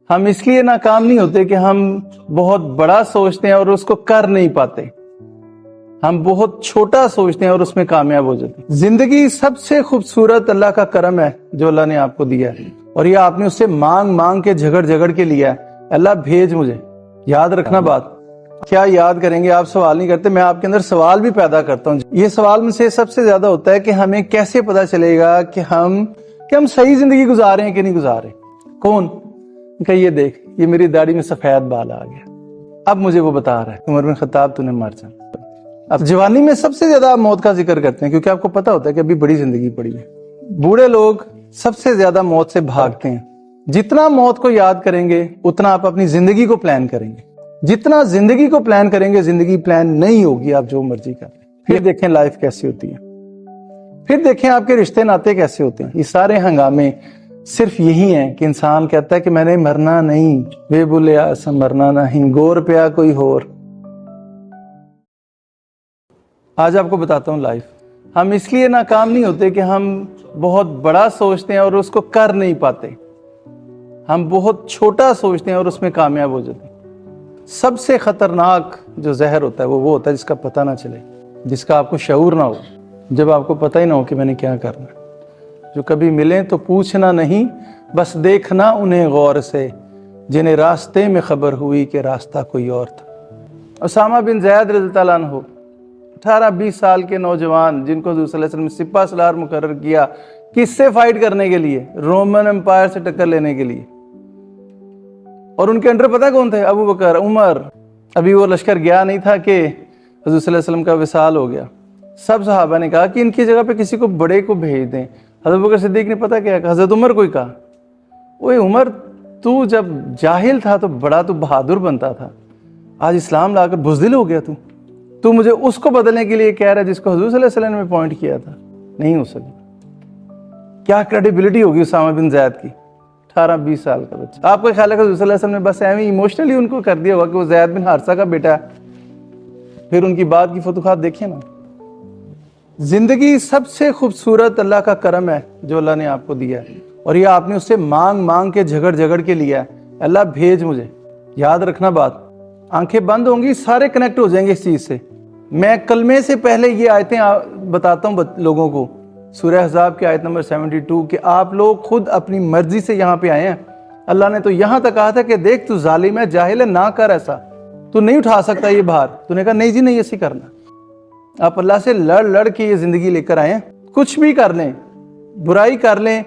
ہم اس لیے ناکام نہیں ہوتے کہ ہم بہت بڑا سوچتے ہیں اور اس کو کر نہیں پاتے، ہم بہت چھوٹا سوچتے ہیں اور اس میں کامیاب ہو جاتے ہیں۔ زندگی سب سے خوبصورت اللہ کا کرم ہے جو اللہ نے آپ کو دیا ہے، اور یہ آپ نے اس سے مانگ مانگ کے جھگڑ کے لیا ہے۔ اللہ بھیج مجھے، یاد رکھنا بات، کیا یاد کریں گے؟ آپ سوال نہیں کرتے، میں آپ کے اندر سوال بھی پیدا کرتا ہوں۔ یہ سوال میں سے سب سے زیادہ ہوتا ہے کہ ہمیں کیسے پتا چلے گا کہ ہم صحیح زندگی گزار رہے ہیں کہ نہیں گزار رہے۔ کون کہ یہ دیکھ، یہ میری داڑھی میں سفید بال آ گیا، اب مجھے وہ بتا رہا ہے عمر بن خطاب تو نے مر جا۔ اب جوانی میں سب سے زیادہ آپ موت کا ذکر کرتے ہیں کیونکہ آپ کو پتا ہوتا ہے کہ ابھی بڑی زندگی پڑی ہے۔ بوڑھے لوگ سب سے زیادہ موت سے بھاگتے ہیں۔ جتنا موت کو یاد کریں گے اتنا آپ اپنی زندگی کو پلان کریں گے، جتنا زندگی کو پلان کریں گے زندگی پلان نہیں ہوگی، آپ جو مرضی کر لیں۔ پھر دیکھیں لائف کیسی ہوتی ہے، پھر دیکھیں آپ کے رشتے ناطے کیسے ہوتے ہیں۔ یہ سارے ہنگامے صرف یہی ہیں کہ انسان کہتا ہے کہ میں نے مرنا نہیں، بے بولیا سا مرنا نہیں، گور پیا کوئی ہور۔ آج آپ کو بتاتا ہوں لائف، ہم اس لیے ناکام نہیں ہوتے کہ ہم بہت بڑا سوچتے ہیں اور اس کو کر نہیں پاتے، ہم بہت چھوٹا سوچتے ہیں اور اس میں کامیاب ہو جاتے ہیں۔ سب سے خطرناک جو زہر ہوتا ہے وہ ہوتا ہے جس کا پتہ نہ چلے، جس کا آپ کو شعور نہ ہو، جب آپ کو پتہ ہی نہ ہو کہ میں نے کیا کرنا ہے۔ جو کبھی ملیں تو پوچھنا نہیں، بس دیکھنا انہیں غور سے، جنہیں راستے میں خبر ہوئی کہ راستہ کوئی اور تھا۔ اسامہ بن زید رضی اللہ عنہ 18-20 سال کے نوجوان جن کو حضور صلی اللہ علیہ وسلم نے سپہ سالار مقرر کیا، کس سے فائٹ کرنے کے لیے؟ رومن امپائر سے ٹکر لینے کے لیے۔ اور ان کے انڈر پتہ کون تھے؟ ابو بکر، عمر۔ ابھی وہ لشکر گیا نہیں تھا کہ حضور صلی اللہ علیہ وسلم کا وصال ہو گیا۔ سب صحابہ نے کہا کہ ان کی جگہ پہ کسی کو بڑے کو بھیج دیں۔ حضرت بکر صدیق نے پتہ کیا کہا؟ حضرت عمر کو ہی کہا، اوے عمر، تو جب جاہل تھا تو بڑا تو بہادر بنتا تھا، آج اسلام لا کر بزدل ہو گیا تو مجھے اس کو بدلنے کے لیے کہہ رہا ہے جس کو حضور صلی اللہ علیہ وسلم نے اپوائنٹ کیا تھا۔ نہیں ہو سکتا۔ کیا کریڈیبلٹی ہوگی اسامہ بن زید کی، 18-20 سال کا بچہ۔ آپ کو خیال ہے کہ حضور صلی اللہ علیہ وسلم نے بس ایویں ایموشنلی ان کو کر دیا ہوگا کہ وہ زید بن حارثہ کا بیٹا ہے؟ پھر ان کی بعد کی فتوحات دیکھیں نا۔ زندگی سب سے خوبصورت اللہ کا کرم ہے جو اللہ نے آپ کو دیا ہے، اور یہ آپ نے اس سے مانگ مانگ کے جھگڑ کے لیا ہے۔ اللہ بھیج مجھے، یاد رکھنا بات، آنکھیں بند ہوں گی سارے کنیکٹ ہو جائیں گے اس چیز سے۔ میں کلمے سے پہلے یہ آیتیں بتاتا ہوں لوگوں کو، سورہ احزاب کی آیت نمبر 72 کہ آپ لوگ خود اپنی مرضی سے یہاں پہ آئے ہیں۔ اللہ نے تو یہاں تک کہا تھا کہ دیکھ تو ظالم ہے، جاہل ہے، نہ کر ایسا، تو نہیں اٹھا سکتا یہ بھار۔ تو نے کہا نہیں جی نہیں، ایسے کرنا۔ آپ اللہ سے لڑ کے یہ زندگی لے کر آئے ہیں۔ کچھ بھی کر لیں، برائی کر لیں،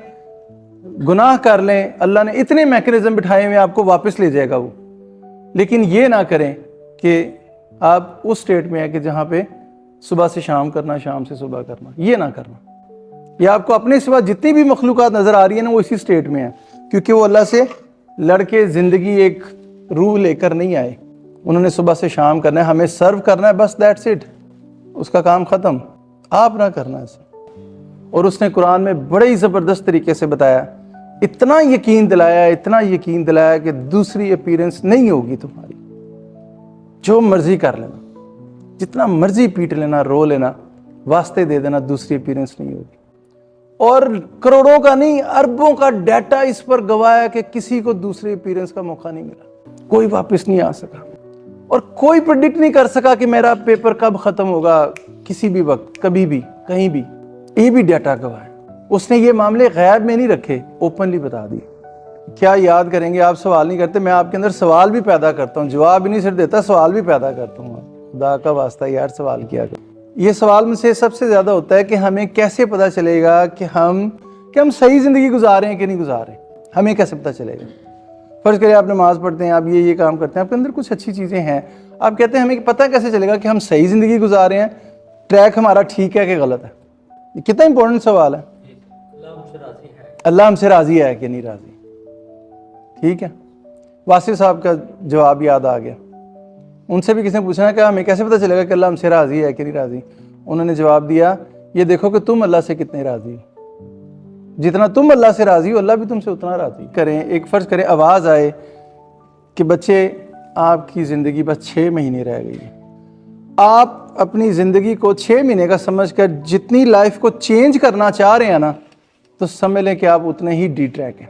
گناہ کر لیں، اللہ نے اتنے میکنزم بٹھائے ہوئے آپ کو واپس لے جائے گا وہ۔ لیکن یہ نہ کریں کہ آپ اس سٹیٹ میں ہیں کہ جہاں پہ صبح سے شام کرنا، شام سے صبح کرنا، یہ نہ کرنا۔ یہ آپ کو اپنے سوا جتنی بھی مخلوقات نظر آ رہی ہیں نا وہ اسی سٹیٹ میں ہیں، کیونکہ وہ اللہ سے لڑ کے زندگی ایک روح لے کر نہیں آئے۔ انہوں نے صبح سے شام کرنا ہے، ہمیں سرو کرنا ہے، بس دیٹس اٹ، اس کا کام ختم۔ آپ نہ کرنا ایسا۔ اور اس نے قرآن میں بڑے ہی زبردست طریقے سے بتایا، اتنا یقین دلایا کہ دوسری اپیرنس نہیں ہوگی تمہاری، جو مرضی کر لینا، جتنا مرضی پیٹ لینا، رو لینا، واسطے دے دینا، دوسری اپیرنس نہیں ہوگی۔ اور کروڑوں کا نہیں، اربوں کا ڈیٹا اس پر گواہ ہے کہ کسی کو دوسری اپیرنس کا موقع نہیں ملا، کوئی واپس نہیں آ سکا، اور کوئی پریڈکٹ نہیں کر سکا کہ میرا پیپر کب ختم ہوگا، کسی بھی وقت، کبھی بھی، کہیں بھی۔ یہ بھی ڈیٹا گواہ ہے۔ اس نے یہ معاملے غیب میں نہیں رکھے، اوپنلی بتا دی۔ کیا یاد کریں گے؟ آپ سوال نہیں کرتے، میں آپ کے اندر سوال بھی پیدا کرتا ہوں، جواب بھی نہیں صرف دیتا، سوال بھی پیدا کرتا ہوں۔ خدا کا واسطہ یار سوال کیا کرو۔ یہ سوال میں سے سب سے زیادہ ہوتا ہے کہ ہمیں کیسے پتہ چلے گا کہ ہم صحیح زندگی گزار رہے ہیں کہ نہیں گزار رہے؟ ہمیں کیسے پتہ چلے گا؟ فرض کریں آپ نماز پڑھتے ہیں، آپ یہ کام کرتے ہیں، آپ کے اندر کچھ اچھی چیزیں ہیں، آپ کہتے ہیں ہمیں پتہ کیسے چلے گا کہ ہم صحیح زندگی گزار رہے ہیں، ٹریک ہمارا ٹھیک ہے کہ غلط ہے؟ یہ کتنا امپورٹنٹ سوال ہے۔ اللہ ہم سے راضی ہے کہ نہیں راضی؟ ٹھیک ہے، واسف صاحب کا جواب یاد آ گیا۔ ان سے بھی کسی نے پوچھنا کہ ہمیں کیسے پتہ چلے گا کہ اللہ ہم سے راضی ہے کہ نہیں راضی؟ انہوں نے جواب دیا، یہ دیکھو کہ تم اللہ سے کتنے راضی ہو، جتنا تم اللہ سے راضی ہو اللہ بھی تم سے اتنا راضی کریں۔ ایک فرض کریں آواز آئے کہ بچے آپ کی زندگی بس 6 مہینے رہ گئی ہے، آپ اپنی زندگی کو 6 مہینے کا سمجھ کر جتنی لائف کو چینج کرنا چاہ رہے ہیں نا، تو سمجھ لیں کہ آپ اتنے ہی ڈی ٹریک ہیں۔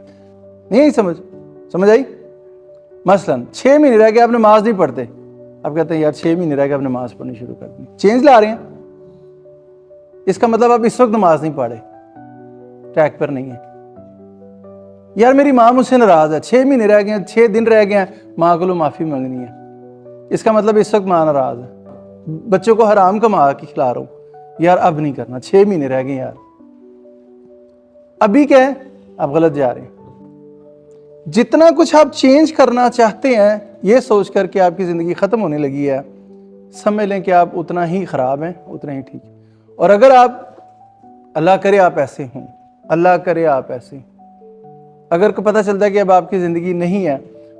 نہیں سمجھ آئی؟ مثلاً 6 مہینے رہ گئے آپ نماز نہیں پڑھتے, آپ کہتے ہیں یار 6 مہینے رہ گئے آپ نماز پڑھنی شروع کر دی, چینج لا رہے ہیں, اس کا مطلب آپ اس وقت نماز نہیں پڑھے, ٹریک پر نہیں ہے. یار میری ماں مجھ سے ناراض ہے, 6 مہینے رہ گئے ہیں, 6 دن رہ گئے ہیں, ماں کو معافی مانگنی ہے, اس کا مطلب اس وقت ماں ناراض ہے. بچوں کو حرام کما کے کھلا رہا ہوں, یار اب نہیں کرنا, 6 مہینے رہ گئے یار, ابھی کیا ہے, آپ غلط جا رہے ہیں. جتنا کچھ آپ چینج کرنا چاہتے ہیں یہ سوچ کر کہ آپ کی زندگی ختم ہونے لگی ہے, سمجھ لیں کہ آپ اتنا ہی خراب ہیں, اتنا ہی ٹھیک ہے. اور اگر آپ, اللہ کرے آپ ایسے ہوں, اللہ کرے آپ ایسے ہوں, اگر کو پتہ چلتا ہے کہ اب آپ کی زندگی نہیں ہے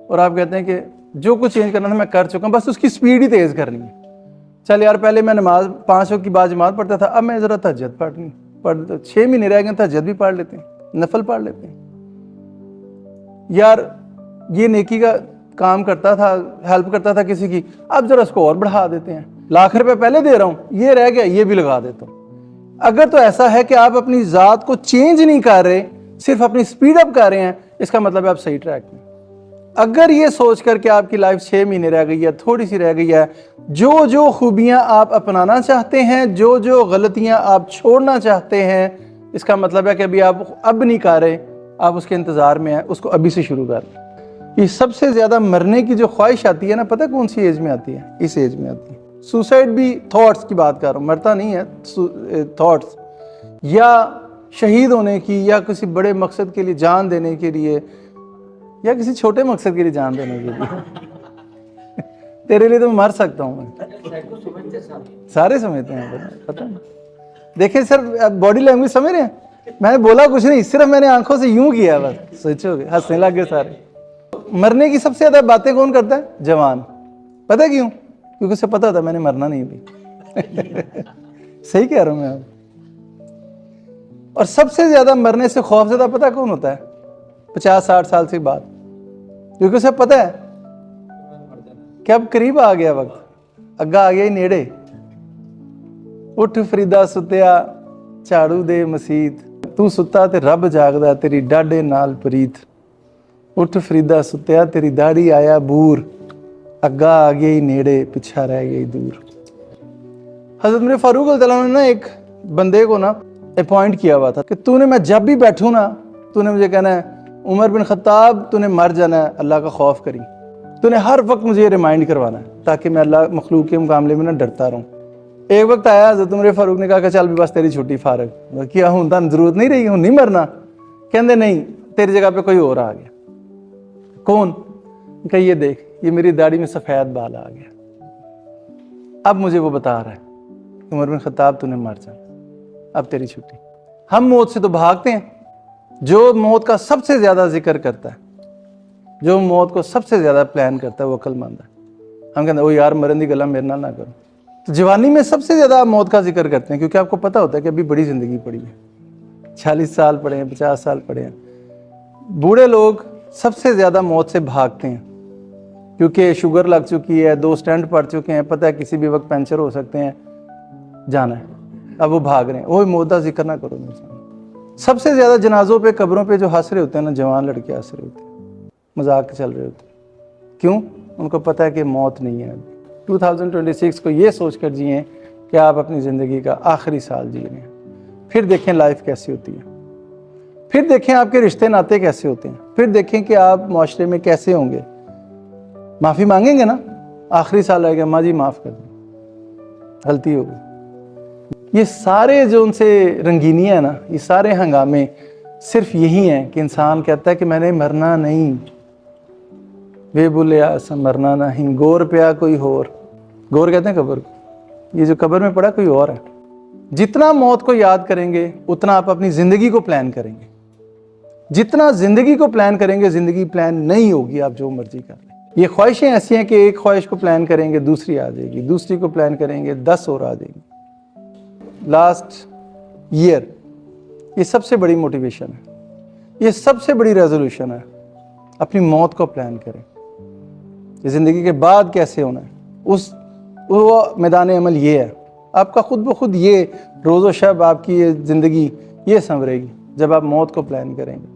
اور آپ کہتے ہیں کہ جو کچھ چینج کرنا تھا میں کر چکا ہوں, بس اس کی سپیڈ ہی تیز کرنی ہے. چل یار پہلے میں نماز 5 وقت کی بعد جماعت پڑھتا تھا, اب میں ذرا تہجد پڑھنی, 6 مہینے رہ گئے تہجد بھی پڑھ لیتے ہیں, نفل پڑھ لیتے ہیں. یار یہ نیکی کا کام کرتا تھا, ہیلپ کرتا تھا کسی کی, اب ذرا اس کو اور بڑھا دیتے ہیں, لاکھ روپے پہلے دے رہا ہوں, یہ رہ گیا یہ بھی لگا دیتا ہوں. اگر تو ایسا ہے کہ آپ اپنی ذات کو چینج نہیں کر رہے, صرف اپنی سپیڈ اپ کر رہے ہیں, اس کا مطلب ہے آپ صحیح ٹریک میں. اگر یہ سوچ کر کہ آپ کی لائف 6 مہینے رہ گئی ہے, تھوڑی سی رہ گئی ہے, جو جو خوبیاں آپ اپنانا چاہتے ہیں, جو جو غلطیاں آپ چھوڑنا چاہتے ہیں, اس کا مطلب ہے کہ ابھی آپ اب نہیں کر رہے, آپ اس کے انتظار میں ہیں, اس کو ابھی سے شروع کر. یہ سب سے زیادہ مرنے کی جو خواہش آتی ہے نا, پتہ کون سی ایج میں آتی ہے؟ اس ایج میں آتی ہے. سوسائڈ بھی تھاٹس کی بات کر رہا ہوں, مرتا نہیں ہے, تھاٹس, یا شہید ہونے کی, یا کسی بڑے مقصد کے لیے جان دینے کے لیے, یا کسی چھوٹے مقصد کے لیے جان دینے کے لیے. تیرے لیے تو میں مر سکتا ہوں, سارے سمجھتے ہیں, پتہ نہیں. دیکھیں سر باڈی لینگویج سمجھ رہے ہیں, میں نے بولا کچھ نہیں, صرف میں نے آنکھوں سے یوں کیا, بس سوچو گے, ہنسنے لگ گئے سارے. مرنے کی سب سے زیادہ باتیں کون کرتا ہے؟ جوان. پتہ کیوں؟ کیونکہ اسے پتہ تھا میں نے مرنا نہیں بھی. صحیح کہہ رہا ہوں میں آپ. اور سب سے زیادہ مرنے سے خوف زدہ پتہ کون ہوتا ہے؟ 50-60 سال سے بعد, کیونکہ اسے پتہ ہے کہ اب قریب آ گیا وقت, اگا آ گیا ہی نیڑے. اٹھ فریدا ستیا جھاڑو دے مسیت, تو ستا تے رب جاگدا تیری ڈاڈے نال پریت. اٹھ فریدا ستیا تیری داڑھی آیا بور, اگا آ گیا ہی نیڑے پچھا رہ گیا ہی دور. حضرت میرے فاروق رضی اللہ عنہ نے ایک بندے کو نا اپوائنٹ کیا ہوا تھا کہ تو نے, میں جب بھی بیٹھوں نا, تو نے مجھے کہنا ہے عمر بن خطاب تو نے مر جانا ہے, اللہ کا خوف کری. تو نے ہر وقت مجھے ریمائنڈ کروانا ہے تاکہ میں اللہ مخلوق کے معاملے میں نہ ڈرتا رہوں. ایک وقت آیا حضرت عمر فاروق نے کہا کہ چل بھی بس تیری چھٹی فارغ, کیا ہوں تن ضرورت نہیں رہی, ہوں نہیں مرنا؟ کہندے نہیں, تیری جگہ پہ کوئی اور آ گیا. کون؟ کہ یہ دیکھ, یہ میری داڑھی میں سفید بال آ گیا, اب مجھے وہ بتا رہا ہے عمر بن خطاب تو نے مر جانا, اب تیری چھٹی. ہم موت سے تو بھاگتے ہیں. جو موت کا سب سے زیادہ ذکر کرتا ہے, جو موت کو سب سے زیادہ پلان کرتا ہے, وہ عقل مند ہے. ہم کہتے ہیں وہ یار مرن دی گلا میرے نال نہ کرو. تو جوانی میں سب سے زیادہ موت کا ذکر کرتے ہیں, کیونکہ آپ کو پتہ ہوتا ہے کہ ابھی بڑی زندگی پڑی ہے, 40 سال پڑے ہیں, 50 سال پڑے ہیں. بوڑھے لوگ سب سے زیادہ موت سے بھاگتے ہیں, کیونکہ شوگر لگ چکی ہے, 2 سٹنٹ پڑ چکے ہیں, پتہ ہے کسی بھی وقت پنچر ہو سکتے ہیں, جانا ہے. اب وہ بھاگ رہے ہیں. وہ موت کا ذکر نہ کرو. سب سے زیادہ جنازوں پہ, قبروں پہ جو ہنس رہے ہوتے ہیں نا, جوان لڑکے ہنس رہے ہوتے ہیں, مذاق چل رہے ہوتے ہیں. کیوں؟ ان کو پتہ ہے کہ موت نہیں ہے. 2026 کو یہ سوچ کر جئیں کہ آپ اپنی زندگی کا آخری سال جی رہے ہیں. پھر دیکھیں لائف کیسی ہوتی ہے, پھر دیکھیں آپ کے رشتے ناطے کیسے ہوتے ہیں, پھر دیکھیں کہ آپ معاشرے میں کیسے ہوں گے. معافی مانگیں گے نا, آخری سال آئے گا, ماں جی معاف کر دیں, غلطی ہو گئی. یہ سارے جو ان سے رنگینیاں ہیں نا, یہ سارے ہنگامے صرف یہی ہیں کہ انسان کہتا ہے کہ میں نے مرنا نہیں, بے بولیا سا مرنا نہیں, گور پیا کوئی اور. گور کہتے ہیں قبر کو, یہ جو قبر میں پڑا کوئی اور ہے. جتنا موت کو یاد کریں گے اتنا آپ اپنی زندگی کو پلان کریں گے. جتنا زندگی کو پلان کریں گے, زندگی پلان نہیں ہوگی, آپ جو مرضی کر لیں. یہ خواہشیں ایسی ہیں کہ ایک خواہش کو پلان کریں گے دوسری آ جائے گی, دوسری کو پلان کریں گے 10 اور آ جائیں گی. لاسٹ ایئر یہ سب سے بڑی موٹیویشن ہے, یہ سب سے بڑی ریزولوشن ہے, اپنی موت کو پلان کریں. یہ زندگی کے بعد کیسے ہونا ہے, وہ میدان عمل یہ ہے. آپ کا خود بخود یہ روز و شب آپ کی یہ زندگی یہ سنورے گی جب آپ موت کو پلان کریں گے.